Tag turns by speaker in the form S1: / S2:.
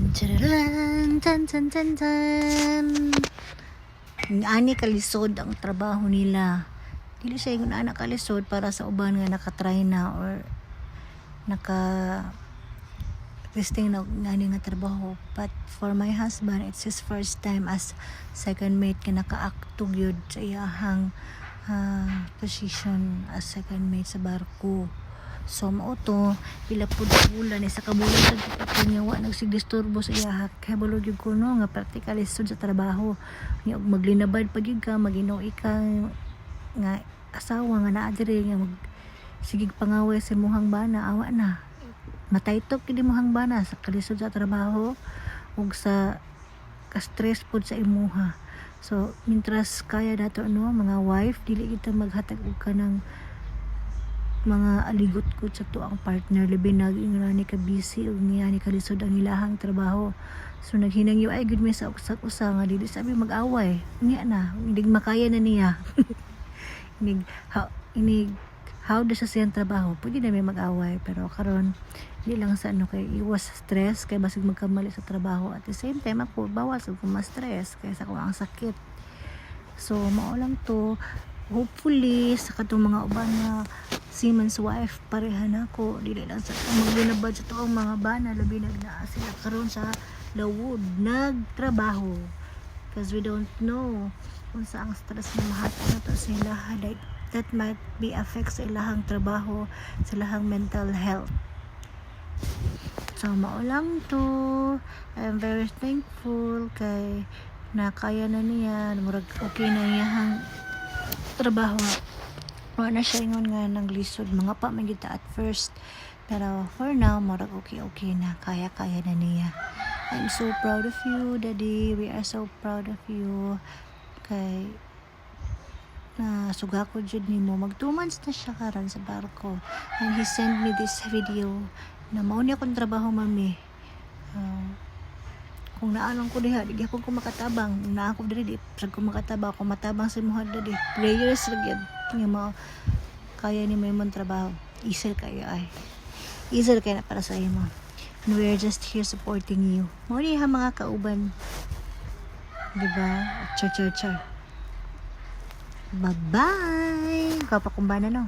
S1: Tararan, tan tan tan tan. Ani kalisod ang trabaho nila. Dili siya yung anak kalisod para sa uban nga nakatry na or naka testing na ngani nga trabaho. But for my husband, it's his first time as second mate nga naka-aktog yun sa iyahang position as second mate sa barko. So mao to pila pud bulan sa kabulan sa pagkanyawa nagsigdisturbo sa iya kay balod gyud kuno nga practical isod sa trabaho nya maglinabad pag gyud ka maginoy ka nga asawa nga naa diri nga sigig pangaway sa muhang bana awa na mataytok kini muhang bana sa kalisod sa trabaho ug sa ka-stress pud sa imuha. So mintras kaya dato no mga wife dili kita maghatag og kanang mga aligot ko sa tuang partner labi nag-ingana ni ka busy ug niya ni kalisod ang ilahang trabaho. So naghinangyo ay gud mi sa usa nga dili sabi mag-away niya na hindi makaya na niya. How does sa siyang trabaho pwede na may mag-away pero karon di lang sa ano kay iwas stress kay basig magkamali sa trabaho at the same time ako bawas og ma-stress kaysa ko ang sakit. So mao lang to hopefully sa katong mga uban nga seaman's wife pareha na ko dili lang sa maglinabad sa tuong mga bana labi naa sila karon sa lawod nagtrabaho because we don't know kung sa ang stress na mahatag na to sa ilaha that might be affect sa ilahang trabaho sa ilahang mental health. So mao lang to I'm very thankful kay nakaya na niya murag okay na iyahang trabaho. Wala na siya ingon nga ng lisod mga pa man kita at first pero for now murag okay na kaya na niya. I'm so proud of you daddy, we are so proud of you kay na sugako jud nimo mag 2 months na siya karon sa barko and he sent me this video na mao ni akong trabaho mami. Kung naalang ko diha di ako makatabang na ako diri di ko makatabang ako matabang sa imuha diri prayers ra gyud nga mao kaya ni may mong trabaho easy kayo na para sa imo and we're just here supporting you mo ni ha mga kauban diba char bye bye kapakumbana no.